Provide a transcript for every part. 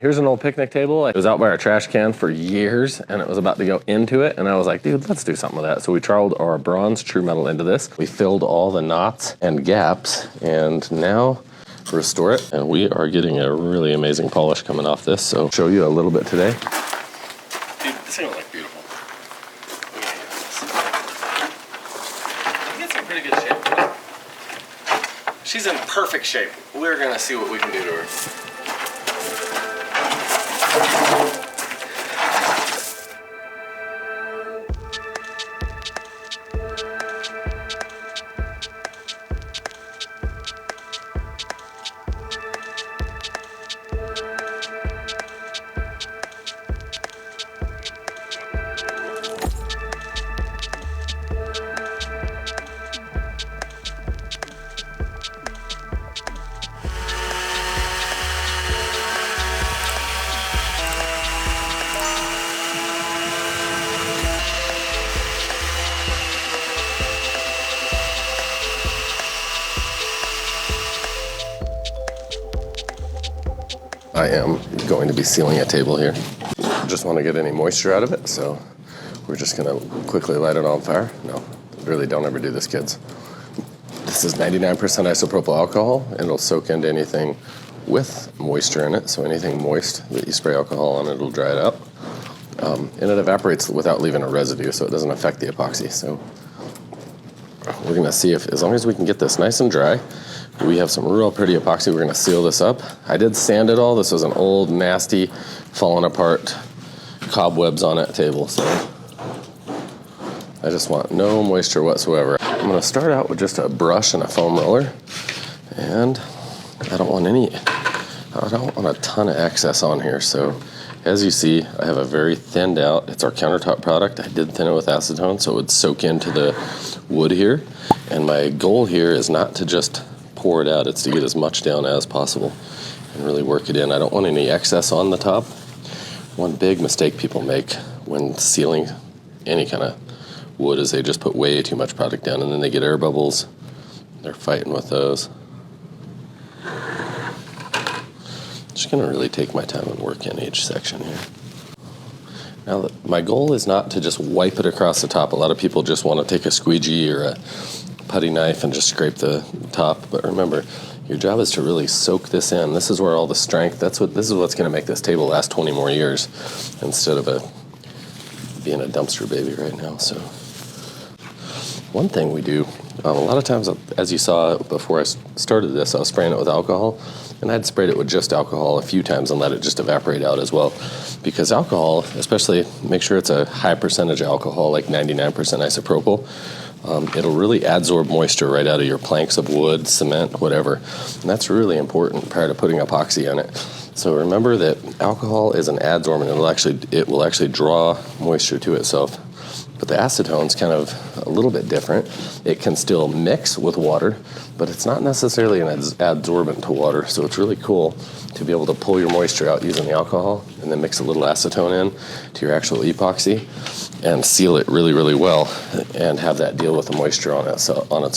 Here's an old picnic table. It was out by our trash can for years and it was about to go into it. And I was like, dude, let's do something with that. So we troweled our bronze true metal into this. We filled all the knots and gaps and now restore it. And we are getting a really amazing polish coming off this. So I'll show you a little bit today. Dude, this thing looks beautiful. It's in pretty good shape. She's in perfect shape. We're gonna see what we can do to her. I am going to be sealing a table here. Just want to get any moisture out of it, so we're just gonna quickly light it on fire. No, really don't ever do this, kids. This is 99% isopropyl alcohol, and it'll soak into anything with moisture in it, so anything moist that you spray alcohol on, it'll dry it out. And it evaporates without leaving a residue, so it doesn't affect the epoxy. So we're gonna see if, as long as we can get this nice and dry, we have some real pretty epoxy. We're gonna seal this up. I did sand it all. This was an old, nasty, falling apart, cobwebs on it table, so I just want no moisture whatsoever. I'm gonna start out with just a brush and a foam roller, and I don't want a ton of excess on here. So as you see, I have a very thinned out, it's our countertop product. I did thin it with acetone so it would soak into the wood here. And my goal here is not to just pour it out, it's to get as much down as possible and really work it in. I don't want any excess on the top. One big mistake people make when sealing any kind of wood is they just put way too much product down and then they get air bubbles. They're fighting with those. Just gonna really take my time and work in each section here. Now, my goal is not to just wipe it across the top. A lot of people just want to take a squeegee or a putty knife and just scrape the top. But remember, your job is to really soak this in. This is where all the strength, this is what's gonna make this table last 20 more years instead of being a dumpster baby right now. So one thing we do, a lot of times, as you saw before I started this, I was spraying it with alcohol, and I'd sprayed it with just alcohol a few times and let it just evaporate out as well. Because alcohol, especially, make sure it's a high percentage alcohol, like 99% isopropyl, it'll really adsorb moisture right out of your planks of wood, cement, whatever. And that's really important prior to putting epoxy on it. So remember that alcohol is an adsorbent. It will actually draw moisture to itself. But the acetone's kind of a little bit different. It can still mix with water, but it's not necessarily an adsorbent to water. So it's really cool to be able to pull your moisture out using the alcohol and then mix a little acetone in to your actual epoxy and seal it really, really well and have that deal with the moisture on its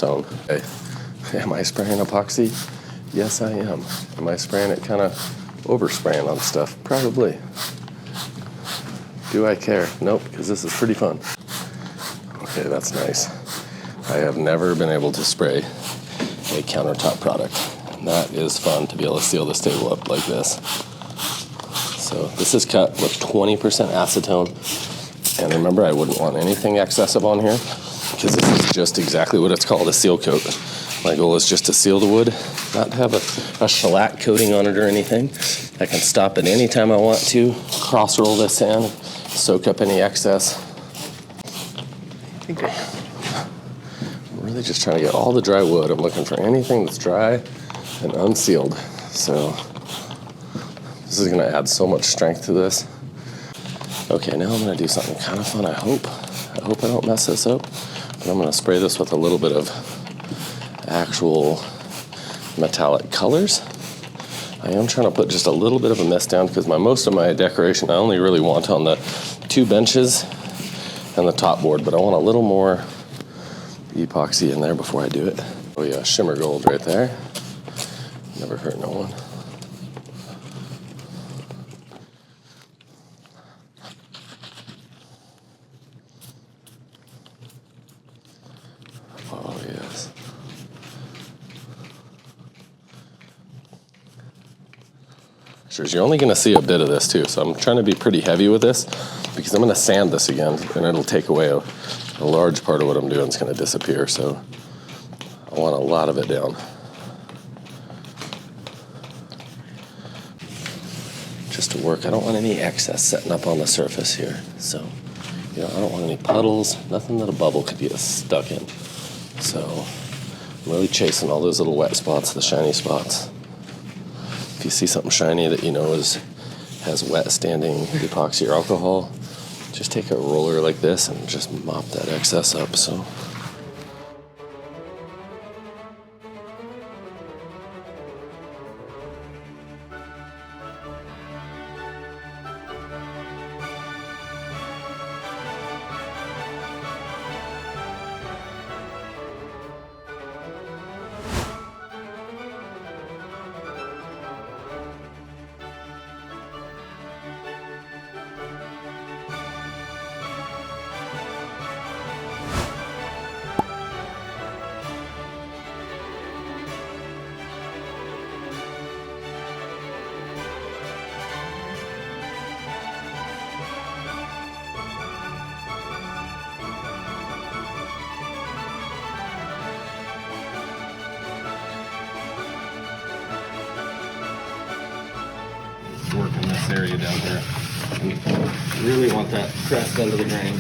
own. Okay. Am I spraying epoxy? Yes, I am. Am I spraying it kind of overspraying on stuff? Probably. Do I care? Nope, because this is pretty fun. Okay, that's nice. I have never been able to spray a countertop product. And that is fun to be able to seal this table up like this. So this is cut with 20% acetone. And remember, I wouldn't want anything excessive on here because this is just exactly what it's called, a seal coat. My goal is just to seal the wood, not to have a shellac coating on it or anything. I can stop it anytime I want to, cross roll this in, soak up any excess. I'm really just trying to get all the dry wood. I'm looking for anything that's dry and unsealed. So this is gonna add so much strength to this. Okay, now I'm gonna do something kind of fun, I hope. I don't mess this up. But I'm gonna spray this with a little bit of actual metallic colors. I am trying to put just a little bit of a mist down because most of my decoration I only really want on the two benches and the top board, but I want a little more epoxy in there before I do it. Oh yeah, shimmer gold right there. Never hurt no one. textures. You're only going to see a bit of this too, so I'm trying to be pretty heavy with this because I'm going to sand this again, and it'll take away a large part of what I'm doing. It's going to disappear, so I want a lot of it down. Just to work, I don't want any excess setting up on the surface here. So, you know, I don't want any puddles, nothing that a bubble could get stuck in. So I'm really chasing all those little wet spots, the shiny spots. If you see something shiny that you know has wet standing epoxy or alcohol, just take a roller like this and just mop that excess up. So. Work in this area down here. And you really want that pressed into the grain.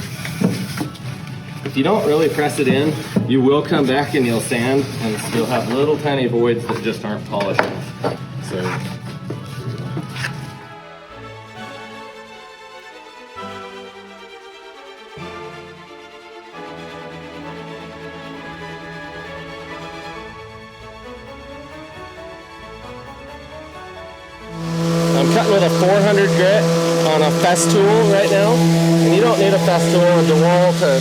If you don't really press it in, you will come back and you'll sand and you'll have little tiny voids that just aren't polished. So I'm cutting with a 400 grit on a Festool right now, and you don't need a Festool or DeWalt to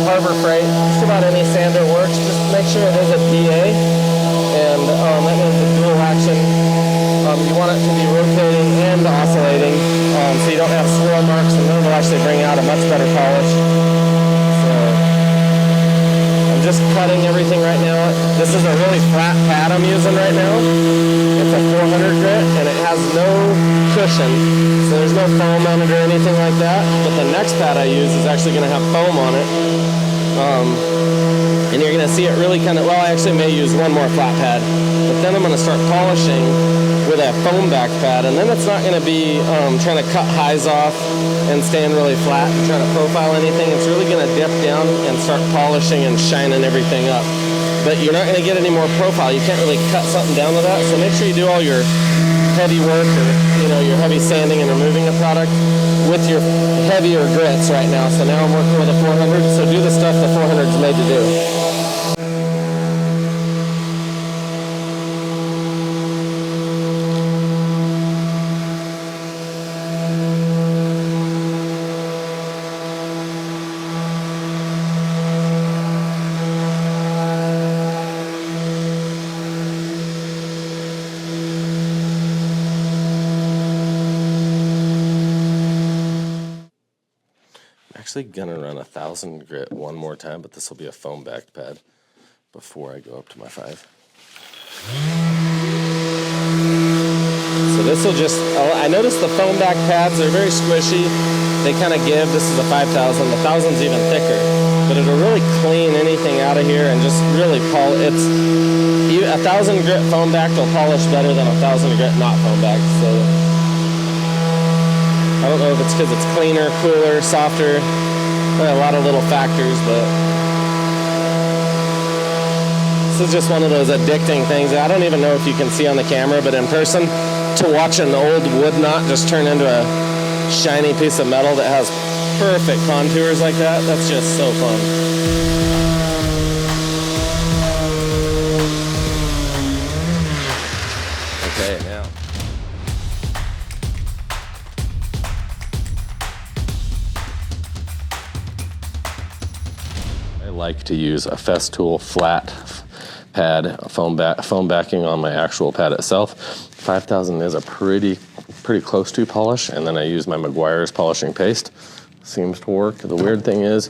Harbor Freight. Just about any sander works. Just make sure it is a DA, and that means a dual action. You want it to be rotating and oscillating, so you don't have swirl marks, and then it'll actually bring out a much better polish. So I'm just cutting everything right now. This is a really flat pad I'm using right now. It's a 400 grit, and it has no cushion, so there's no foam on it or anything like that. But the next pad I use is actually going to have foam on it, and you're going to see it really kind of, well, I actually may use one more flat pad, but then I'm going to start polishing with a foam back pad, and then it's not going to be trying to cut highs off and staying really flat and trying to profile anything. It's really going to dip down and start polishing and shining everything up. But you're not going to get any more profile. You can't really cut something down to that. So make sure you do all your heavy work, or your heavy sanding and removing a product with your heavier grits right now. So now I'm working with a 400. So do the stuff the 400 is made to do. Actually gonna run 1,000 grit one more time, but this will be a foam backed pad before I go up to my 5. So this will just, I noticed the foam backed pads are very squishy. They kind of give. This is a 5,000. The 1,000's even thicker, but it'll really clean anything out of here and just really polish. It's 1,000 grit foam backed will polish better than 1,000 grit not foam backed. So I don't know if it's because it's cleaner, cooler, softer. A lot of little factors, but this is just one of those addicting things. I don't even know if you can see on the camera, but in person, to watch an old wood knot just turn into a shiny piece of metal that has perfect contours like that, that's just so fun. Okay, now. I like to use a Festool flat pad, foam backing on my actual pad itself. 5,000 is a pretty close to polish, and then I use my Meguiar's polishing paste. Seems to work. The weird thing is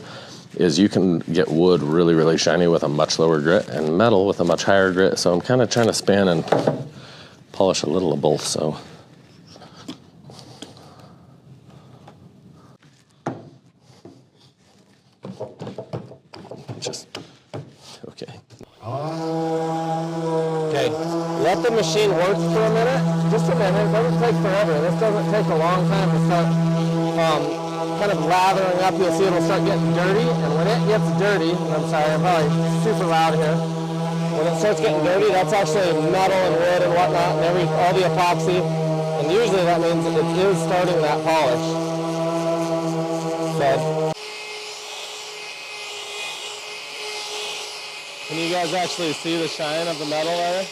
you can get wood really, really shiny with a much lower grit and metal with a much higher grit, so I'm kind of trying to span and polish a little of both, so. Just, okay. Okay, let the machine work for a minute, just a minute. It doesn't take forever. This doesn't take a long time to start kind of lathering up. You'll see it'll start getting dirty, and when it gets dirty, and I'm sorry, I'm probably super loud here. When it starts getting dirty, that's actually metal and wood and whatnot, and all the epoxy, and usually that means it is starting that polish. So, can you guys actually see the shine of the metal there?